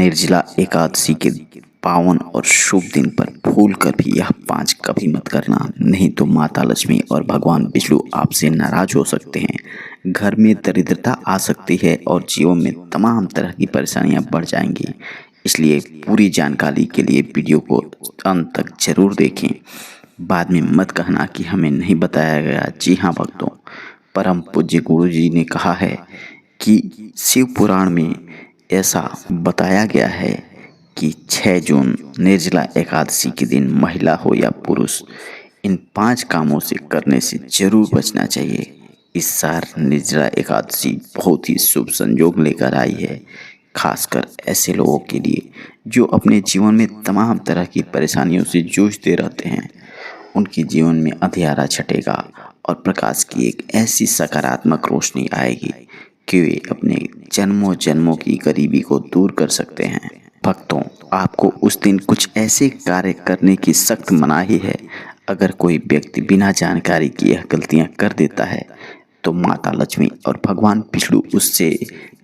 निर्जला एकादशी के पावन और शुभ दिन पर भूल कर भी यह 5 कभी मत करना, नहीं तो माता लक्ष्मी और भगवान विष्णु आपसे नाराज हो सकते हैं। घर में दरिद्रता आ सकती है और जीवन में तमाम तरह की परेशानियां बढ़ जाएंगी। इसलिए पूरी जानकारी के लिए वीडियो को अंत तक जरूर देखें। बाद में मत कहना कि हमें नहीं बताया गया। जी हाँ भक्तों, परम पूज्य गुरु जी ने कहा है कि शिव पुराण में ऐसा बताया गया है कि 6 जून निर्जला एकादशी के दिन महिला हो या पुरुष, इन 5 कामों से करने से जरूर बचना चाहिए। इस साल निर्जला एकादशी बहुत ही शुभ संयोग लेकर आई है, खासकर ऐसे लोगों के लिए जो अपने जीवन में तमाम तरह की परेशानियों से जूझते रहते हैं। उनके जीवन में अंधियारा छटेगा और प्रकाश की एक ऐसी सकारात्मक रोशनी आएगी कि वे अपने जन्मों जन्मों की गरीबी को दूर कर सकते हैं। भक्तों, आपको उस दिन कुछ ऐसे कार्य करने की सख्त मनाही है। अगर कोई व्यक्ति बिना जानकारी के यह गलतियां कर देता है तो माता लक्ष्मी और भगवान विष्णु उससे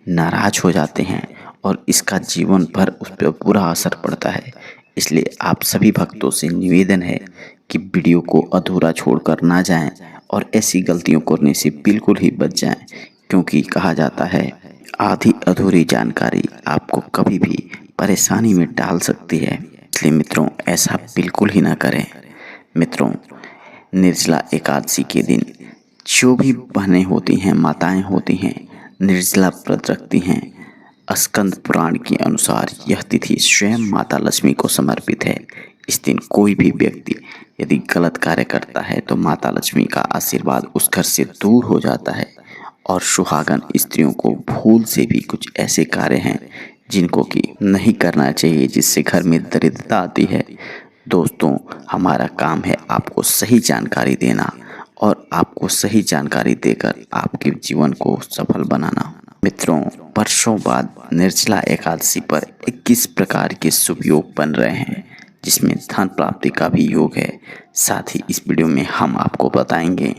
नाराज हो जाते हैं और इसका जीवन भर उस पर बुरा असर पड़ता है। इसलिए आप सभी भक्तों से निवेदन है कि वीडियो को अधूरा छोड़कर ना जाएं और ऐसी गलतियों करने से बिल्कुल ही बच जाएं, क्योंकि कहा जाता है आधी अधूरी जानकारी आपको कभी भी परेशानी में डाल सकती है। इसलिए मित्रों, ऐसा बिल्कुल ही ना करें। मित्रों, निर्जला एकादशी के दिन जो भी बहनें होती हैं, माताएं होती हैं, निर्जला व्रत रखती हैं, स्कंद पुराण के अनुसार यह तिथि स्वयं माता लक्ष्मी को समर्पित है। इस दिन कोई भी व्यक्ति यदि गलत कार्य करता है तो माता लक्ष्मी का आशीर्वाद उस घर से दूर हो जाता है और सुहागन स्त्रियों को भूल से भी कुछ ऐसे कार्य हैं जिनको कि नहीं करना चाहिए, जिससे घर में दरिद्रता आती है। दोस्तों, हमारा काम है आपको सही जानकारी देना और आपको सही जानकारी देकर आपके जीवन को सफल बनाना। मित्रों, वर्षों बाद निर्जला एकादशी पर 21 प्रकार के शुभ योग बन रहे हैं, जिसमें धन प्राप्ति का भी योग है। साथ ही इस वीडियो में हम आपको बताएंगे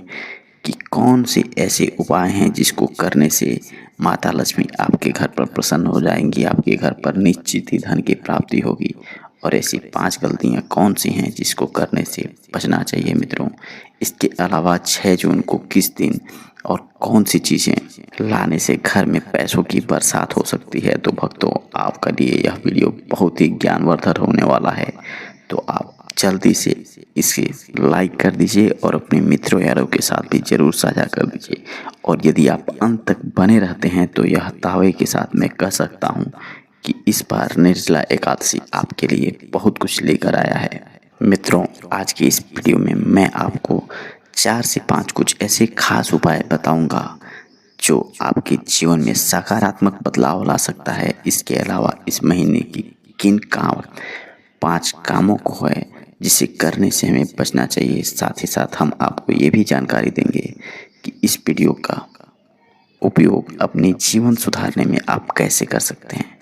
कि कौन से ऐसे उपाय हैं जिसको करने से माता लक्ष्मी आपके घर पर प्रसन्न हो जाएंगी, आपके घर पर निश्चित ही धन की प्राप्ति होगी। और ऐसी 5 गलतियां कौन सी हैं जिसको करने से बचना चाहिए मित्रों। इसके अलावा 6 जून को किस दिन और कौन सी चीज़ें लाने से घर में पैसों की बरसात हो सकती है। तो भक्तों, आपका लिए यह वीडियो बहुत ही ज्ञानवर्धक होने वाला है, तो आप जल्दी से इसे लाइक कर दीजिए और अपने मित्रों यारों के साथ भी ज़रूर साझा कर दीजिए। और यदि आप अंत तक बने रहते हैं तो यह दावे के साथ मैं कह सकता हूँ कि इस बार निर्जला एकादशी आपके लिए बहुत कुछ लेकर आया है। मित्रों, आज की इस वीडियो में मैं आपको 4 से 5 कुछ ऐसे खास उपाय बताऊंगा जो आपके जीवन में सकारात्मक बदलाव ला सकता है। इसके अलावा इस महीने की किन 5 कामों को है जिसे करने से हमें बचना चाहिए। साथ ही साथ हम आपको ये भी जानकारी देंगे कि इस वीडियो का उपयोग अपने जीवन सुधारने में आप कैसे कर सकते हैं।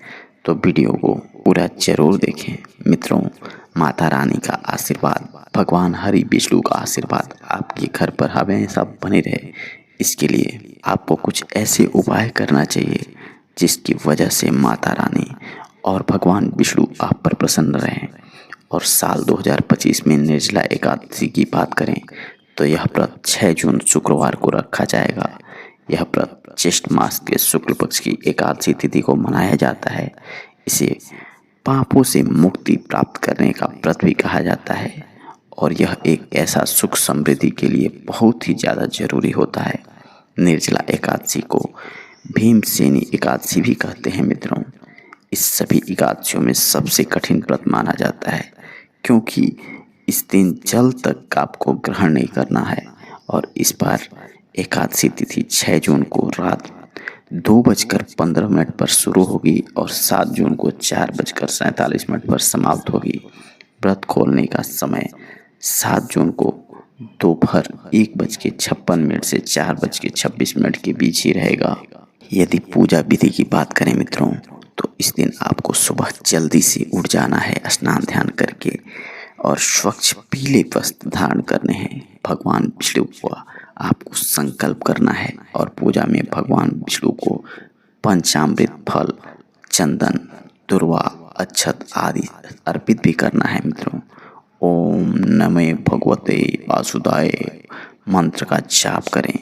तो वीडियो को पूरा जरूर देखें। मित्रों, माता रानी का आशीर्वाद, भगवान हरि विष्णु का आशीर्वाद आपके घर पर हमेशा बने रहे। इसके लिए आपको कुछ ऐसे उपाय करना चाहिए जिसकी वजह से माता रानी और भगवान विष्णु आप पर प्रसन्न रहें। और साल 2025 में निर्जला एकादशी की बात करें तो यह व्रत 6 जून शुक्रवार को रखा जाएगा। यह व्रत ज्येष्ठ मास के शुक्ल पक्ष की एकादशी तिथि को मनाया जाता है। इसे पापों से मुक्ति प्राप्त करने का व्रत भी कहा जाता है और यह एक ऐसा सुख समृद्धि के लिए बहुत ही ज़्यादा जरूरी होता है। निर्जला एकादशी को भीमसेनी एकादशी भी कहते हैं। मित्रों, इस सभी एकादशियों में सबसे कठिन व्रत माना जाता है, क्योंकि इस दिन जल तक आपको ग्रहण नहीं करना है। और इस बार एकादशी तिथि 6 जून को रात 2:15 पर शुरू होगी और 7 जून को 4:47 पर समाप्त होगी। व्रत खोलने का समय 7 जून को दोपहर 1:56 से 4:26 के बीच ही रहेगा। यदि पूजा विधि की बात करें मित्रों, तो इस दिन आपको सुबह जल्दी से उठ जाना है, स्नान ध्यान करके, और स्वच्छ पीले वस्त्र धारण करने हैं। भगवान विष्णु को आपको संकल्प करना है और पूजा में भगवान विष्णु को पंचामृत, फल, चंदन दुर्वा अक्षत आदि अर्पित भी करना है मित्रों। ओम नमः भगवते वासुदेवाय मंत्र का जाप करें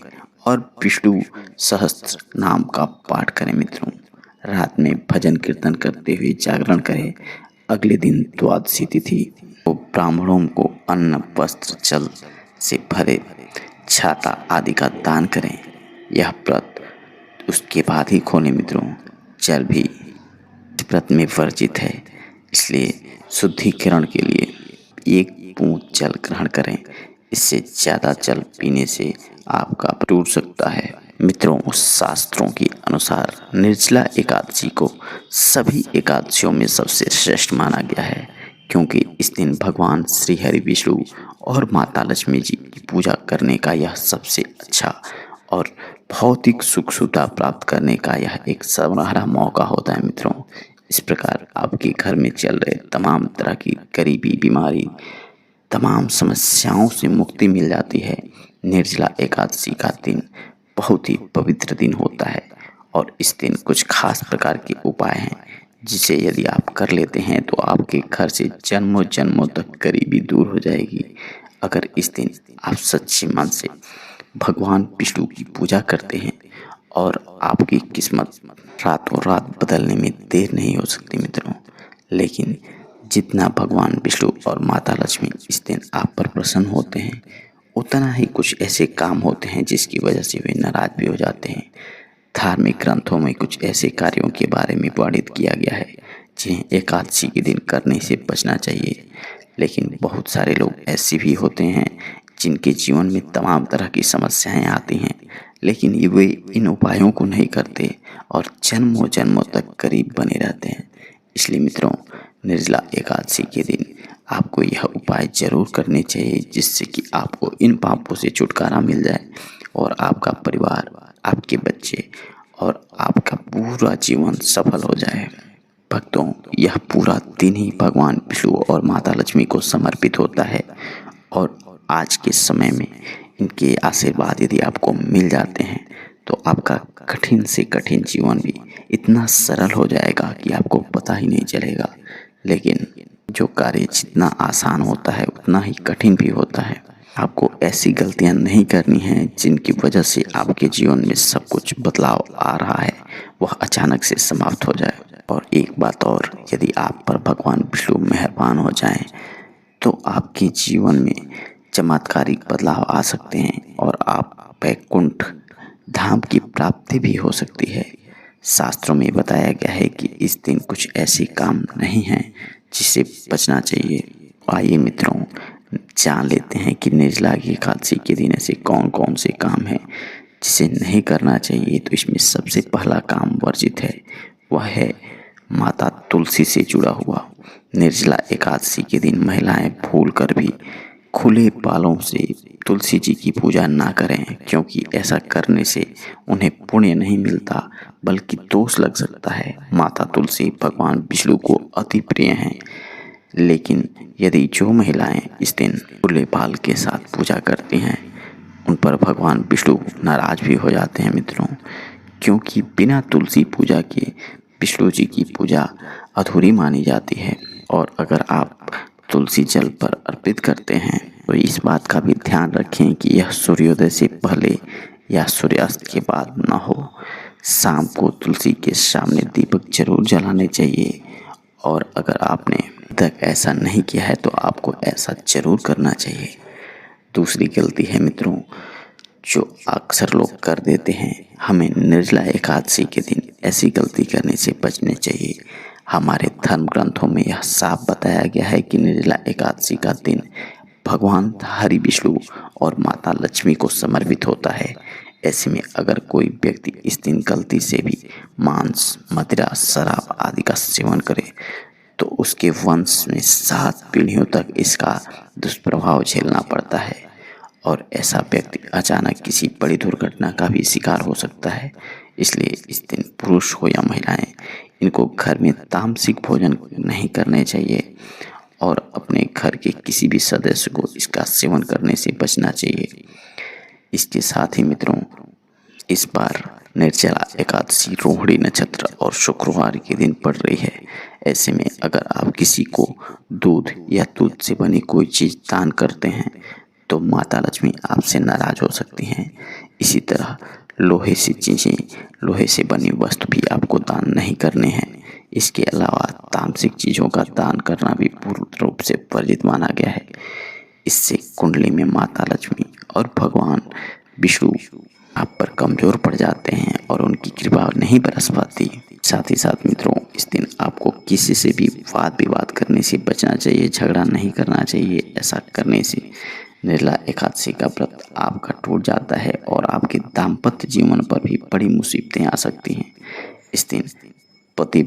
और विष्णु सहस्त्र नाम का पाठ करें मित्रों। रात में भजन कीर्तन करते हुए जागरण करें। अगले दिन द्वादशी तिथि को ब्राह्मणों को अन्न वस्त्र जल से भरे छाता आदि का दान करें। यह व्रत उसके बाद ही खोलें मित्रों। जल भी इस व्रत में वर्जित है, इसलिए शुद्धिकरण के लिए 1 बूंद जल ग्रहण करें। इससे ज़्यादा जल पीने से आपका टूट सकता है मित्रों। शास्त्रों के अनुसार निर्जला एकादशी को सभी एकादशियों में सबसे श्रेष्ठ माना गया है, क्योंकि इस दिन भगवान श्री हरि विष्णु और माता लक्ष्मी जी की पूजा करने का यह सबसे अच्छा और भौतिक सुख सुविधा प्राप्त करने का यह एक सुनहरा मौका होता है मित्रों। इस प्रकार आपके घर में चल रहे तमाम तरह की गरीबी, बीमारी, तमाम समस्याओं से मुक्ति मिल जाती है। निर्जला एकादशी का दिन बहुत ही पवित्र दिन होता है और इस दिन कुछ खास प्रकार के उपाय हैं, जिसे यदि आप कर लेते हैं तो आपके घर से जन्मों जन्मों तक गरीबी दूर हो जाएगी। अगर इस दिन आप सच्चे मन से भगवान विष्णु की पूजा करते हैं और आपकी किस्मत रातों रात बदलने में देर नहीं हो सकती मित्रों। लेकिन जितना भगवान विष्णु और माता लक्ष्मी इस दिन आप पर प्रसन्न होते हैं, उतना ही कुछ ऐसे काम होते हैं जिसकी वजह से वे नाराज भी हो जाते हैं। धार्मिक ग्रंथों में कुछ ऐसे कार्यों के बारे में वर्णित किया गया है जिन्हें एकादशी के दिन करने से बचना चाहिए। लेकिन बहुत सारे लोग ऐसे भी होते हैं जिनके जीवन में तमाम तरह की समस्याएं आती हैं, लेकिन वे इन उपायों को नहीं करते और जन्मों जन्मों तक गरीब बने रहते हैं। इसलिए मित्रों, निर्जला एकादशी के दिन आपको यह उपाय जरूर करने चाहिए, जिससे कि आपको इन पापों से छुटकारा मिल जाए और आपका परिवार, आपके बच्चे और आपका पूरा जीवन सफल हो जाए। भक्तों, यह पूरा दिन ही भगवान विष्णु और माता लक्ष्मी को समर्पित होता है और आज के समय में इनके आशीर्वाद यदि आपको मिल जाते हैं तो आपका कठिन से कठिन जीवन भी इतना सरल हो जाएगा कि आपको पता ही नहीं चलेगा। लेकिन जो कार्य जितना आसान होता है उतना ही कठिन भी होता है। आपको ऐसी गलतियां नहीं करनी हैं जिनकी वजह से आपके जीवन में सब कुछ बदलाव आ रहा है वह अचानक से समाप्त हो जाए। और एक बात और, यदि आप पर भगवान विष्णु मेहरबान हो जाएं तो आपके जीवन में चमत्कारिक बदलाव आ सकते हैं और आप वैकुंठ धाम की प्राप्ति भी हो सकती है। शास्त्रों में बताया गया है कि इस दिन कुछ ऐसे काम नहीं हैं जिससे बचना चाहिए। आइए मित्रों, जान लेते हैं कि निर्जला एकादशी के दिन ऐसे कौन कौन से काम हैं जिसे नहीं करना चाहिए। तो इसमें सबसे पहला काम वर्जित है, वह है माता तुलसी से जुड़ा हुआ। निर्जला एकादशी के दिन महिलाएं भूल कर भी खुले बालों से तुलसी जी की पूजा ना करें, क्योंकि ऐसा करने से उन्हें पुण्य नहीं मिलता बल्कि दोष लग सकता है। माता तुलसी भगवान विष्णु को अति प्रिय हैं, लेकिन यदि जो महिलाएं इस दिन खुले बाल के साथ पूजा करती हैं उन पर भगवान विष्णु नाराज भी हो जाते हैं मित्रों, क्योंकि बिना तुलसी पूजा के विष्णु जी की पूजा अधूरी मानी जाती है। और अगर आप तुलसी जल पर अर्पित करते हैं तो इस बात का भी ध्यान रखें कि यह सूर्योदय से पहले या सूर्यास्त के बाद न हो। शाम को तुलसी के सामने दीपक जरूर जलाने चाहिए और अगर आपने अभी तक ऐसा नहीं किया है तो आपको ऐसा जरूर करना चाहिए। दूसरी गलती है मित्रों, जो अक्सर लोग कर देते हैं, हमें निर्जला एकादशी के दिन ऐसी गलती करने से बचने चाहिए। हमारे धर्म ग्रंथों में यह साफ बताया गया है कि निर्जला एकादशी का दिन भगवान हरि विष्णु और माता लक्ष्मी को समर्पित होता है। ऐसे में अगर कोई व्यक्ति इस दिन गलती से भी मांस, मदिरा, शराब आदि का सेवन करे तो उसके वंश में 7 पीढ़ियों तक इसका दुष्प्रभाव झेलना पड़ता है और ऐसा व्यक्ति अचानक किसी बड़ी दुर्घटना का भी शिकार हो सकता है। इसलिए इस दिन पुरुष हो या महिलाएं, इनको घर में तामसिक भोजन नहीं करने चाहिए और अपने घर के किसी भी सदस्य को इसका सेवन करने से बचना चाहिए। इसके साथ ही मित्रों, इस बार निर्जला एकादशी रोहिणी नक्षत्र और शुक्रवार के दिन पड़ रही है। ऐसे में अगर आप किसी को दूध या दूध से बनी कोई चीज़ दान करते हैं तो माता लक्ष्मी आपसे नाराज हो सकती हैं। इसी तरह लोहे से चीज़ें, लोहे से बनी वस्तु भी आपको दान नहीं करने हैं। इसके अलावा तामसिक चीज़ों का दान करना भी पूर्ण रूप से वर्जित माना गया है। इससे कुंडली में माता लक्ष्मी और भगवान विष्णु आप पर कमजोर पड़ जाते हैं और उनकी कृपा नहीं बरस पाती। साथ ही साथ मित्रों, इस दिन आपको किसी से भी वाद विवाद करने से बचना चाहिए, झगड़ा नहीं करना चाहिए। ऐसा करने से निर्जला एकादशी का व्रत आपका टूट जाता है और आपके दाम्पत्य जीवन पर भी बड़ी मुसीबतें आ सकती हैं। इस दिन पति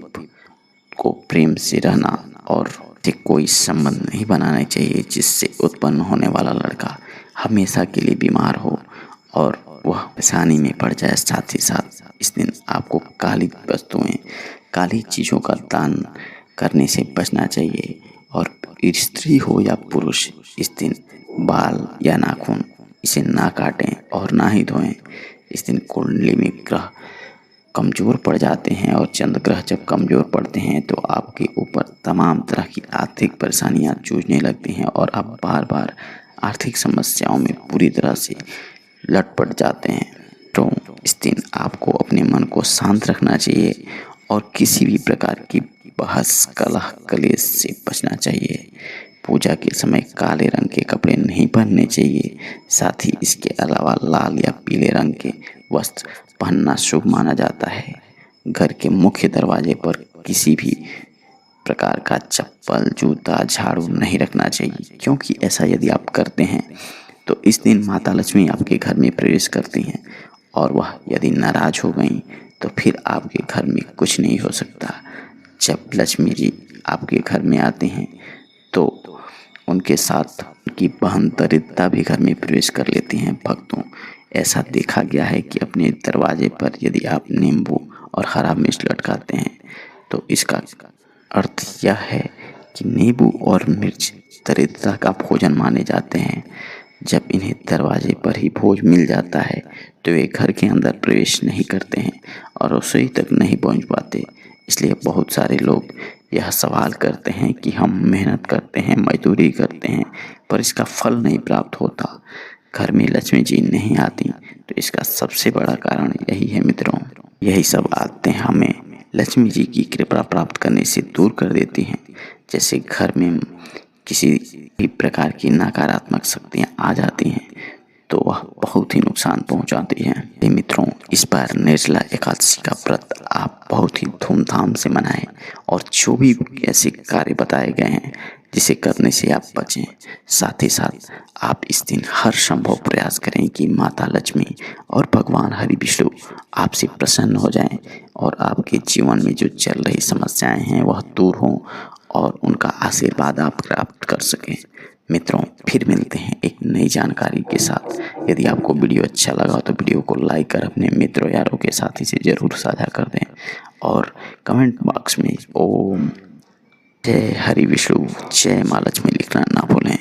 को प्रेम से रहना और से कोई संबंध नहीं बनाने चाहिए जिससे उत्पन्न होने वाला लड़का हमेशा के लिए बीमार हो और वह परेशानी में पड़ जाए। साथ ही साथ इस दिन आपको काली वस्तुएं, काली चीज़ों का दान करने से बचना चाहिए। और स्त्री हो या पुरुष, इस दिन बाल या नाखून इसे ना काटें और ना ही धोएं। इस दिन कुंडली में ग्रह कमज़ोर पड़ जाते हैं और चंद्र ग्रह जब कमज़ोर पड़ते हैं तो आपके ऊपर तमाम तरह की आर्थिक परेशानियां जूझने लगती हैं और आप बार बार आर्थिक समस्याओं में पूरी तरह से लटपट जाते हैं। तो इस दिन आपको अपने मन को शांत रखना चाहिए और किसी भी प्रकार की बहस, कलह, कलेश से बचना चाहिए। पूजा के समय काले रंग के कपड़े नहीं पहनने चाहिए। साथ ही इसके अलावा लाल या पीले रंग के वस्त्र पहनना शुभ माना जाता है। घर के मुख्य दरवाजे पर किसी भी प्रकार का चप्पल, जूता, झाड़ू नहीं रखना चाहिए, क्योंकि ऐसा यदि आप करते हैं तो इस दिन माता लक्ष्मी आपके घर में प्रवेश करती हैं और वह यदि नाराज हो गई तो फिर आपके घर में कुछ नहीं हो सकता। जब लक्ष्मी जी आपके घर में आते हैं तो उनके साथ उनकी बहन दरिद्रता भी घर में प्रवेश कर लेती हैं। भक्तों, ऐसा देखा गया है कि अपने दरवाजे पर यदि आप नींबू और हरा मिर्च लटकाते हैं तो इसका अर्थ यह है कि नींबू और मिर्च दरिद्रता का भोजन माने जाते हैं। जब इन्हें दरवाजे पर ही भोज मिल जाता है तो वे घर के अंदर प्रवेश नहीं करते हैं और रसोई तक नहीं पहुंच पाते। इसलिए बहुत सारे लोग यह सवाल करते हैं कि हम मेहनत करते हैं, मजदूरी करते हैं, पर इसका फल नहीं प्राप्त होता, घर में लक्ष्मी जी नहीं आती। तो इसका सबसे बड़ा कारण यही है मित्रों। यही सब आदतें हमें लक्ष्मी जी की कृपा प्राप्त करने से दूर कर देती हैं। जैसे घर में किसी भी प्रकार की नकारात्मक शक्तियाँ आ जाती हैं तो वह बहुत ही नुकसान पहुंचाती हैं। मित्रों, इस बार निर्जला एकादशी का व्रत आप बहुत ही धूमधाम से मनाएं और जो भी ऐसे कार्य बताए गए हैं जिसे करने से आप बचें। साथ ही साथ आप इस दिन हर संभव प्रयास करें कि माता लक्ष्मी और भगवान हरि विष्णु आपसे प्रसन्न हो जाएं और आपके जीवन में जो चल रही समस्याएं हैं वह दूर हों और उनका आशीर्वाद आप प्राप्त कर सकें। मित्रों, फिर मिलते हैं एक नई जानकारी के साथ। यदि आपको वीडियो अच्छा लगा तो वीडियो को लाइक कर अपने मित्रों यारों के साथी से ज़रूर साझा कर दें और कमेंट बॉक्स में ओम जय हरि विष्णु, जय माँ लक्ष्मी लिखना ना भूलें।